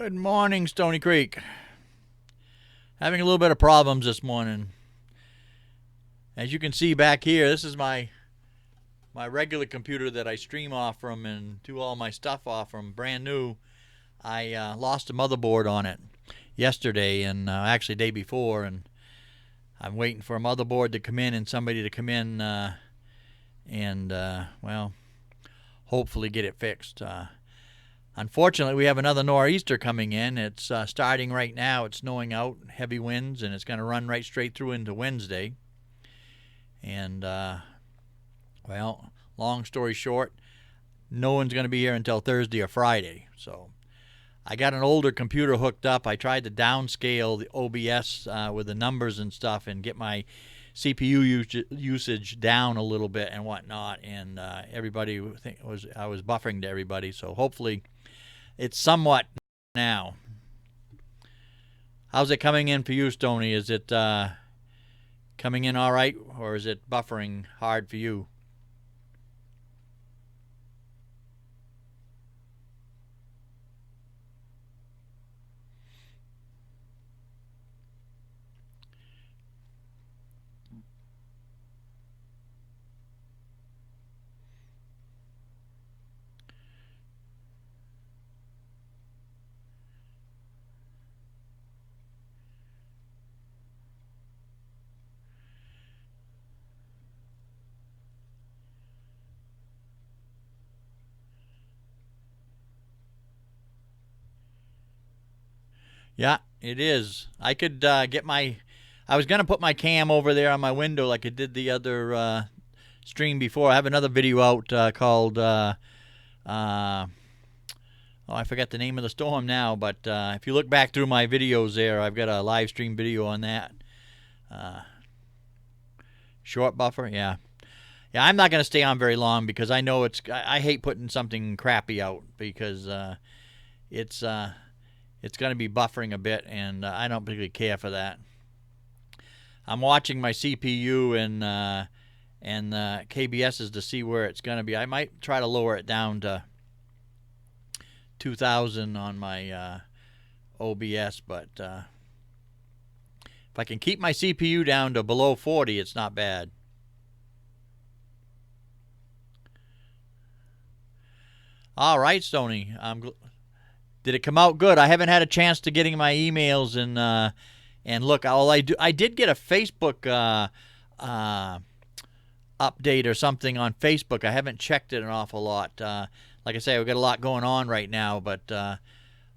Good morning, Stony Creek. Having a little bit of problems this morning. As you can see back here, this is my regular computer that I stream off from and do all my stuff off from, brand new. I lost a motherboard on it yesterday, and actually day before, and I'm waiting for a motherboard to come in and somebody to come in and well, hopefully get it fixed. Unfortunately, we have another nor'easter coming in. It's starting right now. It's snowing out, heavy winds, and it's going to run right straight through into Wednesday. And, well, long story short, no one's going to be here until Thursday or Friday. So I got an older computer hooked up. I tried to downscale the OBS with the numbers and stuff and get my CPU usage down a little bit and whatnot. And everybody I was buffering to everybody. So hopefully it's somewhat now. How's it coming in for you, Stoney? Is it coming in all right, or is it buffering hard for you? Yeah, it is. I could get my... I was going to put my cam over there on my window like I did the other stream before. I have another video out called... oh, I forgot the name of the storm now, but if you look back through my videos there, I've got a live stream video on that. Short buffer, yeah. Yeah, I'm not going to stay on very long because I know I hate putting something crappy out because it's going to be buffering a bit, and I don't particularly care for that. I'm watching my CPU and KBS's to see where it's going to be. I might try to lower it down to 2,000 on my OBS, but if I can keep my CPU down to below 40, it's not bad. All right, Stoney. Did it come out good? I haven't had a chance to getting my emails and look. I did get a Facebook update or something on Facebook. I haven't checked it an awful lot. Like I say, we've got a lot going on right now, but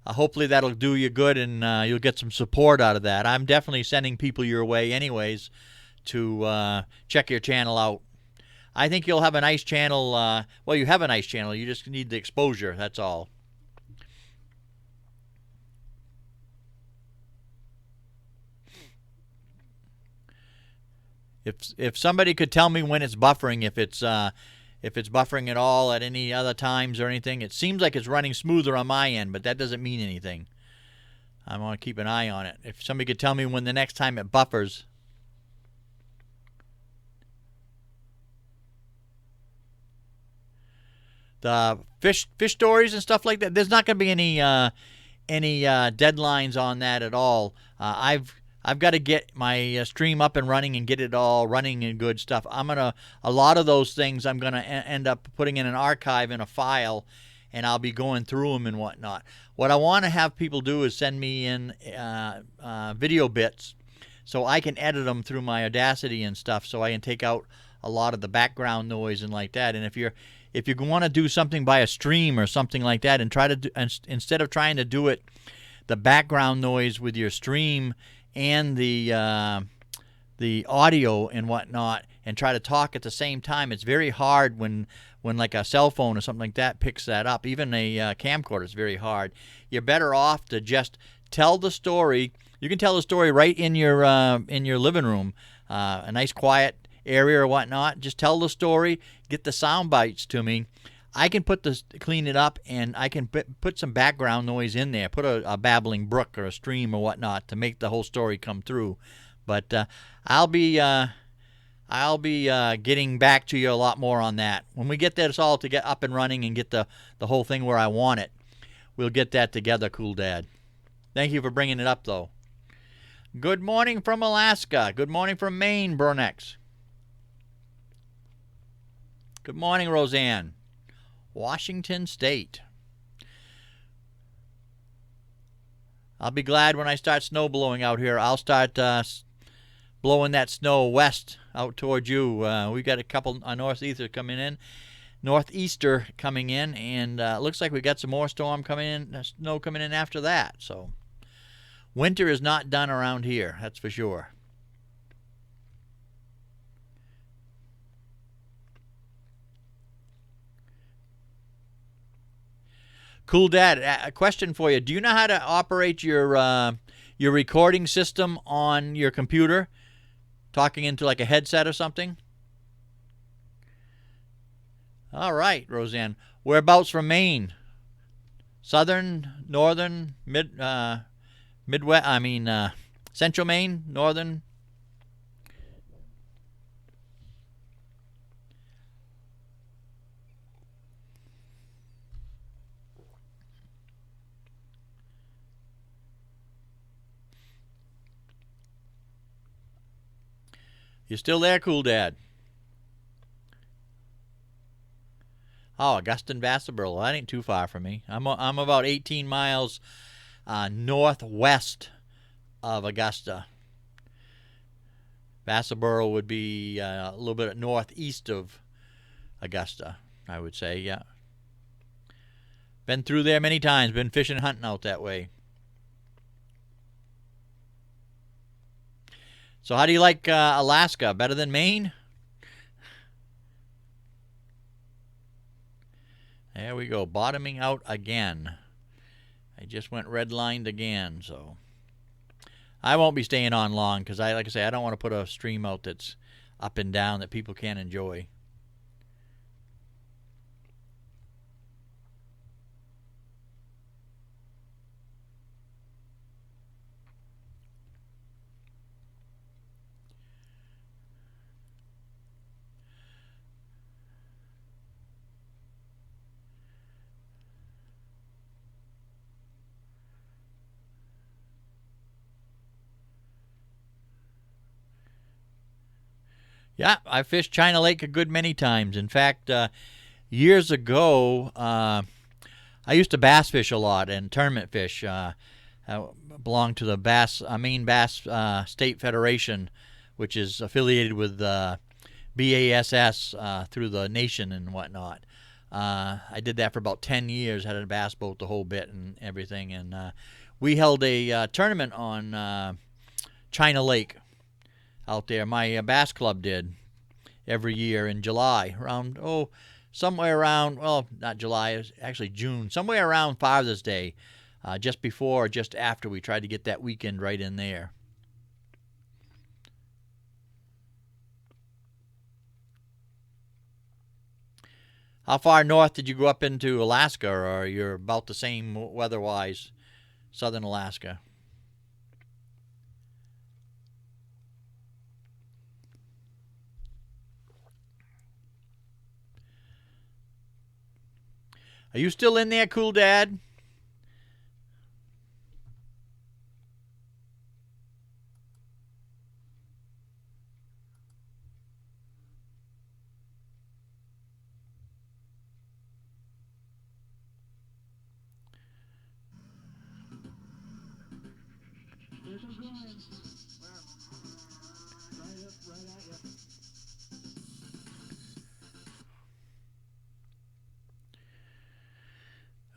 hopefully that'll do you good and you'll get some support out of that. I'm definitely sending people your way anyways to check your channel out. I think you'll have a nice channel. Well, you have a nice channel. You just need the exposure. That's all. If somebody could tell me when it's buffering, if it's buffering at all at any other times or anything, it seems like it's running smoother on my end, but that doesn't mean anything. I want to keep an eye on it. If somebody could tell me when the next time it buffers. The fish stories and stuff like that, there's not going to be any deadlines on that at all. I've got to get my stream up and running and get it all running and good stuff. A lot of those things I'm gonna end up putting in an archive in a file, and I'll be going through them and whatnot. What I want to have people do is send me in video bits, so I can edit them through my Audacity and stuff, so I can take out a lot of the background noise and like that. And if you want to do something by a stream or something like that, and instead of trying to do it the background noise with your stream and the audio and whatnot, and try to talk at the same time, it's very hard when like a cell phone or something like that picks that up. Even a camcorder is very hard. You're better off to just tell the story. You can tell the story right in your living room, a nice quiet area or whatnot. Just tell the story, get the sound bites to me. I can clean it up, and I can put some background noise in there, put a babbling brook or a stream or whatnot to make the whole story come through. But I'll be getting back to you a lot more on that. When we get this all to get up and running and get the whole thing where I want it, we'll get that together, Cool Dad. Thank you for bringing it up, though. Good morning from Alaska. Good morning from Maine, Bernex. Good morning, Roseanne. Washington State. I'll be glad when I start snow blowing out here. I'll start blowing that snow west out towards you. We got a couple northeaster coming in, and looks like we got some more storm coming in, snow coming in after that. So winter is not done around here, that's for sure. Cool Dad, a question for you. Do you know how to operate your recording system on your computer? Talking into like a headset or something? All right, Roseanne. Whereabouts from Maine? Southern, northern, Midwest? Central Maine, northern? You still there, Cool Dad? Oh, Augusta and Vassalboro. That ain't too far from me. I'm about 18 miles northwest of Augusta. Vassalboro would be a little bit northeast of Augusta, I would say, yeah. Been through there many times. Been fishing and hunting out that way. So how do you like Alaska? Better than Maine? There we go. Bottoming out again. I just went redlined again, so I won't be staying on long because like I say, I don't want to put a stream out that's up and down that people can't enjoy. Yeah, I fished China Lake a good many times. In fact, years ago, I used to bass fish a lot and tournament fish. I belonged to the Maine Bass State Federation, which is affiliated with BASS through the nation and whatnot. I did that for about 10 years, had a bass boat, the whole bit and everything. And we held a tournament on China Lake out there. My bass club did every year in July, around somewhere around, well, not July, it was actually June, somewhere around Father's Day, just before or just after. We tried to get that weekend right in there. How far north did you go up into Alaska, or you're about the same weather-wise, southern Alaska? Are you still in there, Cool Dad?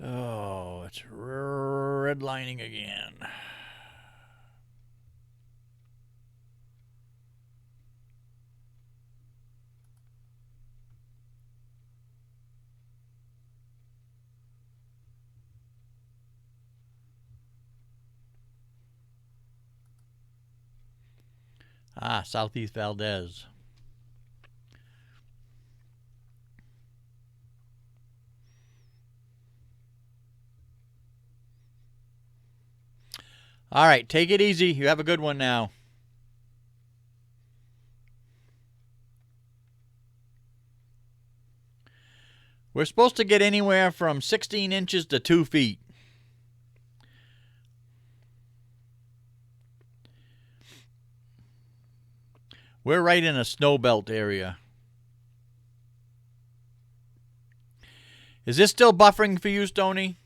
Oh, it's redlining again. Southeast Valdez. All right, take it easy. You have a good one now. We're supposed to get anywhere from 16 inches to 2 feet. We're right in a snow belt area. Is this still buffering for you, Stoney?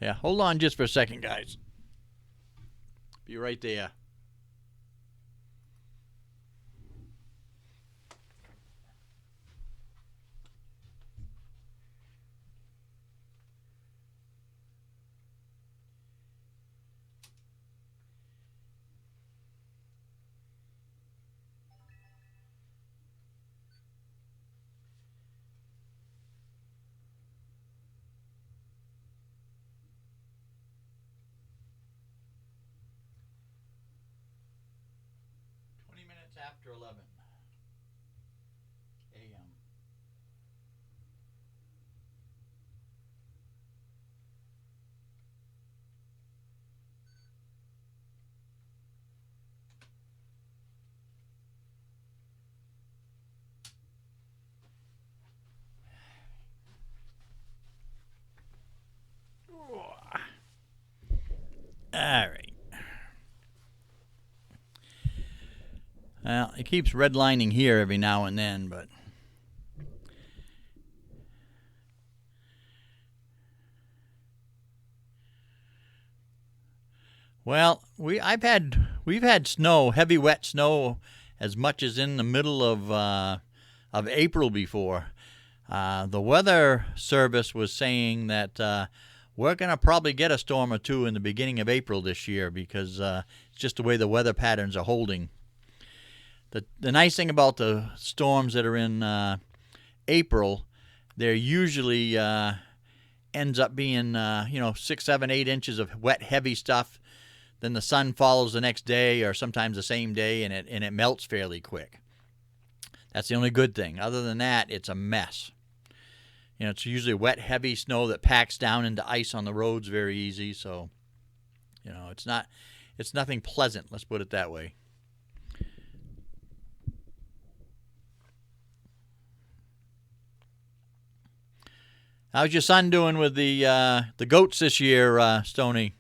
Yeah, hold on just for a second, guys. Be right there. After 11 a.m. All right. Well, it keeps redlining here every now and then, but well, we've had snow, heavy wet snow, as much as in the middle of April before. The weather service was saying that we're going to probably get a storm or two in the beginning of April this year because it's just the way the weather patterns are holding. The nice thing about the storms that are in April, they're usually ends up being 6, 7, 8 inches of wet, heavy stuff. Then the sun follows the next day, or sometimes the same day, and it melts fairly quick. That's the only good thing. Other than that, it's a mess. It's usually wet, heavy snow that packs down into ice on the roads very easy. So, it's nothing pleasant. Let's put it that way. How's your son doing with the goats this year, Stoney?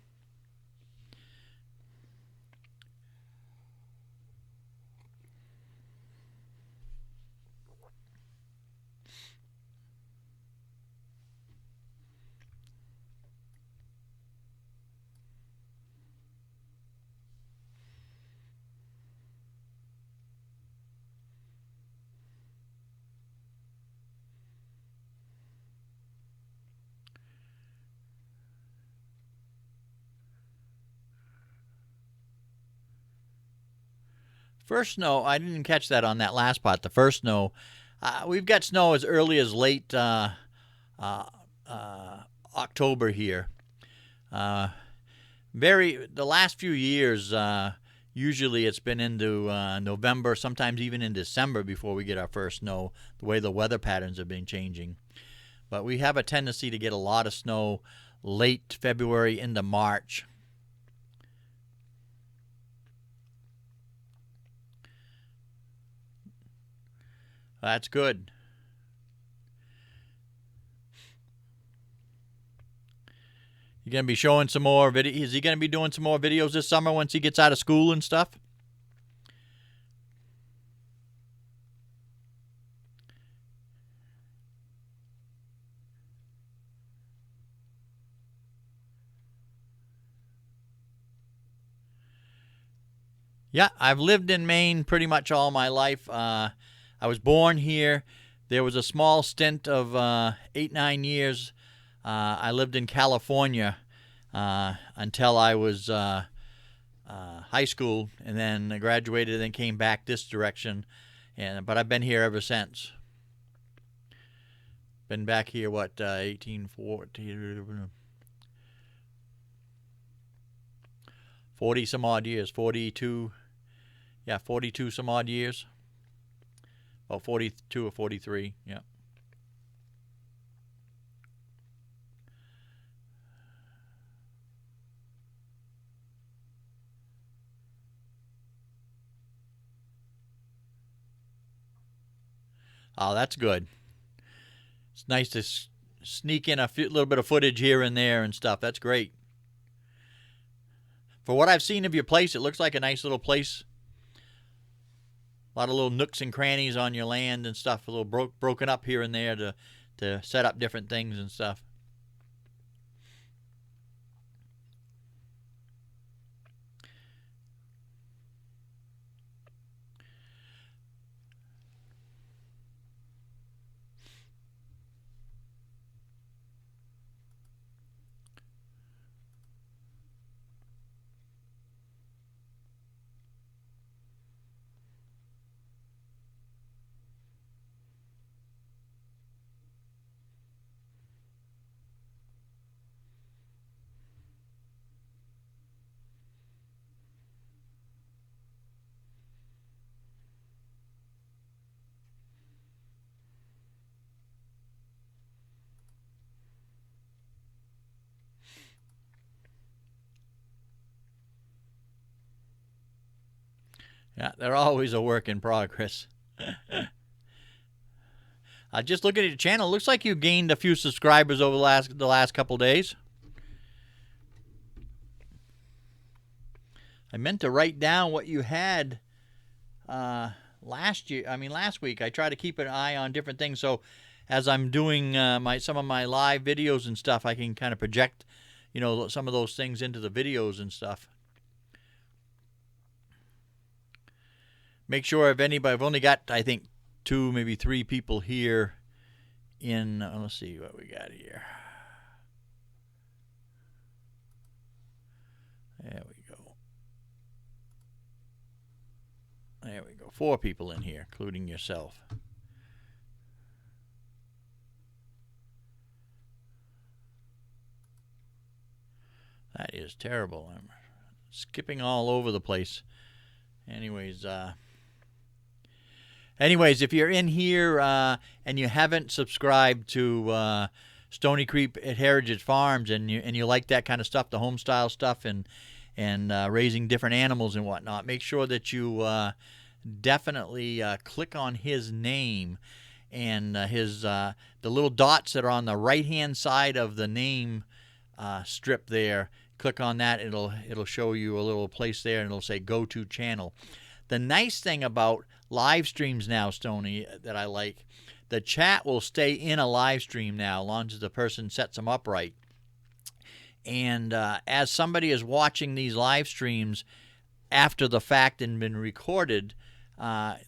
First snow, I didn't catch that on that last part. The first snow, we've got snow as early as late October here. The last few years, usually it's been into November, sometimes even in December before we get our first snow. The way the weather patterns have been changing, but we have a tendency to get a lot of snow late February into March. That's good. You gonna be showing some more video? Is he gonna be doing some more videos this summer once he gets out of school and stuff? Yeah, I've lived in Maine pretty much all my life. I was born here. There was a small stint of 8, 9 years. I lived in California until I was high school, and then I graduated, and then came back this direction. But I've been here ever since. Been back here 18, 40 some odd years, 42. Yeah, 42 some odd years. Oh, 42 or 43. Yeah. Oh, that's good. It's nice to sneak in a little bit of footage here and there and stuff. That's great. For what I've seen of your place, it looks like a nice little place. A lot of little nooks and crannies on your land and stuff, a little broken up here and there to set up different things and stuff. Yeah, they're always a work in progress. Just looking at your channel, looks like you gained a few subscribers over the last couple days. I meant to write down what you had last week. I try to keep an eye on different things, so as I'm doing some of my live videos and stuff, I can kind of project, some of those things into the videos and stuff. Make sure if anybody, I've only got, I think, 2, maybe 3 people here in, let's see what we got here. There we go. There we go. 4 people in here, including yourself. That is terrible. I'm skipping all over the place. Anyways, if you're in here and you haven't subscribed to Stony Creek at Heritage Farms and you like that kind of stuff, the home style stuff and raising different animals and whatnot, make sure that you definitely click on his name and the little dots that are on the right hand side of the name strip there. Click on that, it'll show you a little place there, and it'll say go to channel. The nice thing about live streams now, Stony, that I like, the chat will stay in a live stream now as long as the person sets them up right. And as somebody is watching these live streams after the fact and been recorded,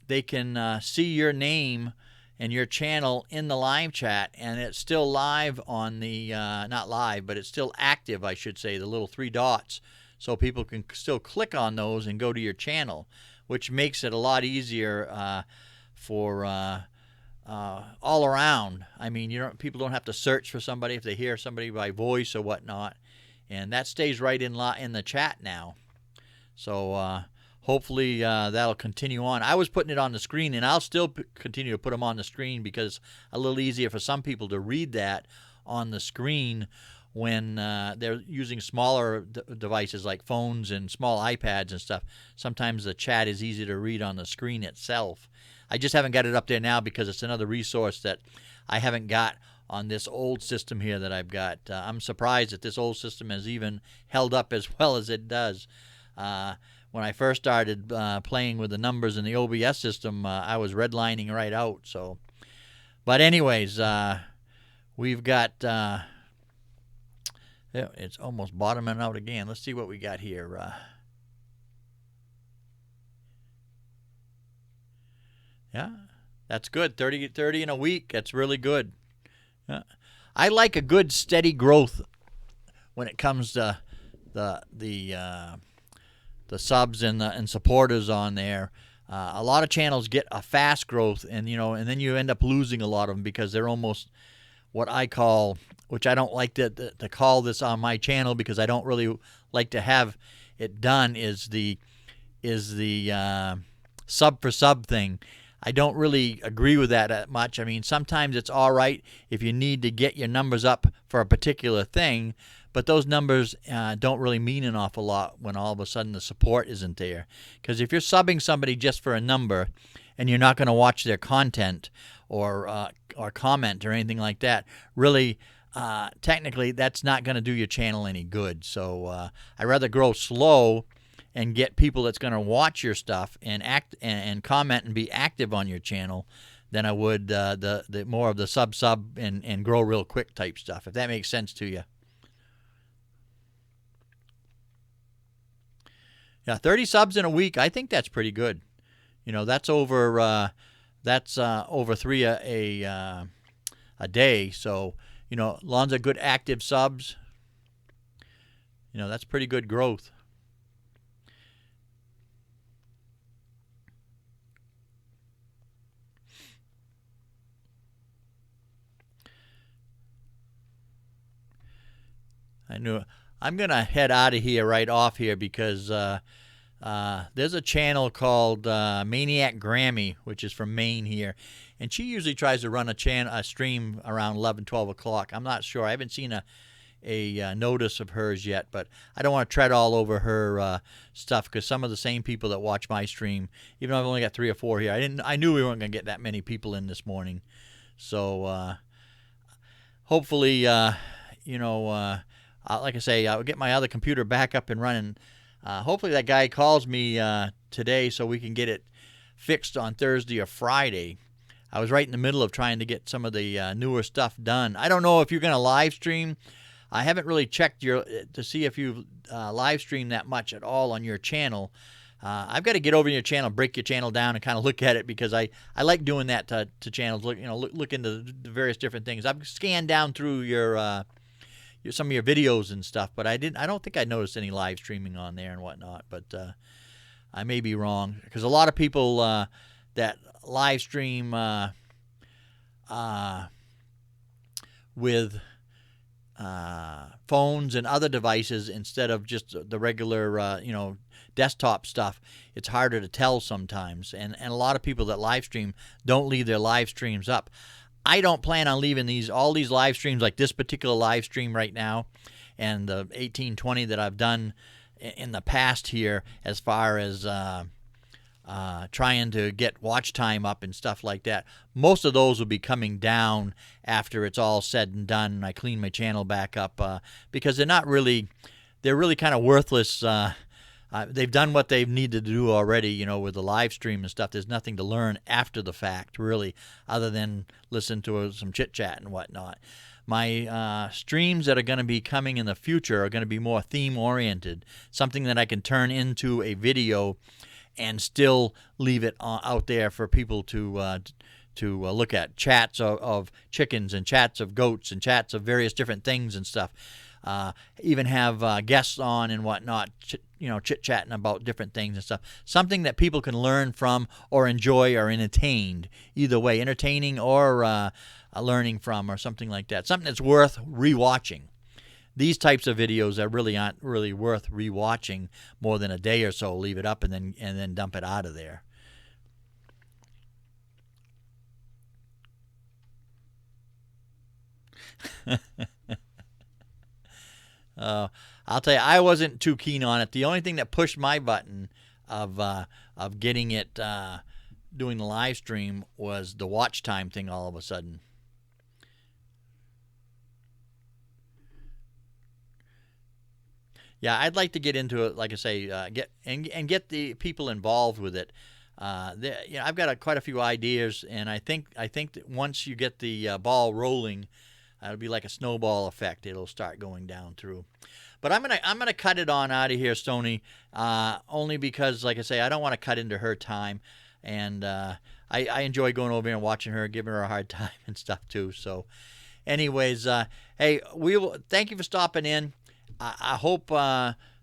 they can see your name and your channel in the live chat, and it's still live on the, not live, but it's still active, I should say, the little 3 dots, so people can still click on those and go to your channel, which makes it a lot easier for all around. I mean, people don't have to search for somebody if they hear somebody by voice or whatnot, and that stays right in the chat now. So hopefully that'll continue on. I was putting it on the screen, and I'll still continue to put them on the screen because it's a little easier for some people to read that on the screen when they're using smaller devices like phones and small iPads and stuff. Sometimes the chat is easy to read on the screen itself. I just haven't got it up there now because it's another resource that I haven't got on this old system here that I've got. I'm surprised that this old system has even held up as well as it does. When I first started playing with the numbers in the OBS system, I was redlining right out. So, but anyways, we've got... it's almost bottoming out again. Let's see what we got here. Yeah, that's good. 30 in a week. That's really good. I like a good steady growth when it comes to the subs and supporters on there. A lot of channels get a fast growth, and then you end up losing a lot of them because they're almost what I call, which I don't like to call this on my channel because I don't really like to have it done, is the sub for sub thing. I don't really agree with that much. I mean, sometimes it's all right if you need to get your numbers up for a particular thing, but those numbers don't really mean an awful lot when all of a sudden the support isn't there. Because if you're subbing somebody just for a number and you're not going to watch their content, or comment or anything like that, really, technically, that's not going to do your channel any good. So I'd rather grow slow and get people that's going to watch your stuff and and comment and be active on your channel than I would the more of the sub and grow real quick type stuff, if that makes sense to you. Yeah, 30 subs in a week, I think that's pretty good. You know, that's over over 3 a day. So, you know, lots of good active subs. You know, that's pretty good growth. I'm going to head out of here right off here because there's a channel called Maniac Grammy, which is from Maine here. And she usually tries to run a stream around 11, 12 o'clock. I'm not sure. I haven't seen a notice of hers yet, but I don't want to tread all over her stuff because some of the same people that watch my stream, even though I've only got 3 or 4 here, I knew we weren't going to get that many people in this morning. So hopefully, you know, like I say, I'll get my other computer back up and running. Hopefully that guy calls me today so we can get it fixed on Thursday or Friday. I was right in the middle of trying to get some of the newer stuff done. I don't know if you're going to live stream. I haven't really checked to see if you've live streamed that much at all on your channel. I've got to get over your channel, break your channel down, and kind of look at it because I like doing that to channels. Look into the various different things. I've scanned down through some of your videos and stuff, but I don't think I noticed any live streaming on there and whatnot, but I may be wrong because a lot of people that live stream with phones and other devices instead of just the regular desktop stuff, it's harder to tell sometimes, and a lot of people that live stream don't leave their live streams up. I don't plan on leaving all these live streams, like this particular live stream right now and the 1820 that I've done in the past here, as far as trying to get watch time up and stuff like that. Most of those will be coming down after it's all said and done and I clean my channel back up because they're really kind of worthless. They've done what they needed to do already, with the live stream and stuff. There's nothing to learn after the fact, really, other than listen to some chit-chat and whatnot. My streams that are going to be coming in the future are going to be more theme-oriented, something that I can turn into a video and still leave it out there for people to look at. Chats of chickens and chats of goats and chats of various different things and stuff. Even have guests on and whatnot, chit-chatting about different things and stuff. Something that people can learn from or enjoy or entertained. Either way, entertaining or learning from or something like that. Something that's worth rewatching. These types of videos aren't really worth rewatching more than a day or so. Leave it up and then dump it out of there. I'll tell you, I wasn't too keen on it. The only thing that pushed my button of getting it doing the live stream was the watch time thing all of a sudden. Yeah, I'd like to get into it, like I say, get the people involved with it. I've got quite a few ideas, and I think that once you get the ball rolling, it'll be like a snowball effect. It'll start going down through. But I'm gonna cut it on out of here, Stoney, only because, like I say, I don't want to cut into her time, and I enjoy going over here and watching her, giving her a hard time and stuff too. So, anyways, hey, thank you for stopping in. I hope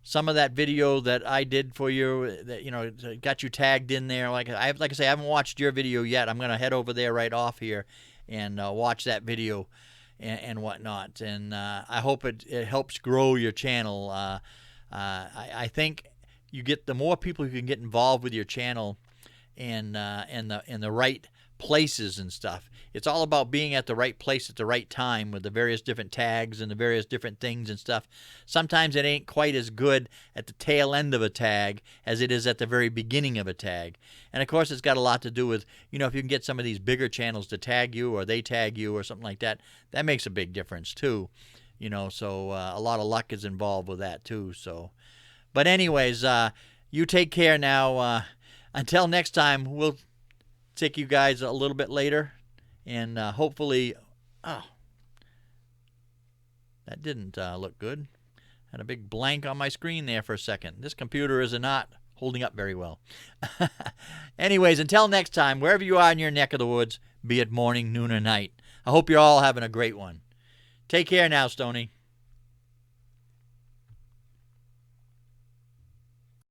some of that video that I did for you, that got you tagged in there. Like I say, I haven't watched your video yet. I'm gonna head over there right off here and watch that video and whatnot. And I hope it helps grow your channel. I think the more people you can get involved with your channel and the right places and stuff. It's all about being at the right place at the right time with the various different tags and the various different things and stuff. Sometimes it ain't quite as good at the tail end of a tag as it is at the very beginning of a tag. And of course, it's got a lot to do with, if you can get some of these bigger channels to tag you or they tag you or something like that, that makes a big difference too. So a lot of luck is involved with that too. So, but anyways, you take care now. Until next time, we'll take you guys a little bit later, and hopefully, that didn't look good. Had a big blank on my screen there for a second. This computer is not holding up very well. Anyways, until next time, wherever you are in your neck of the woods, be it morning, noon, or night, I hope you're all having a great one. Take care now, Stoney.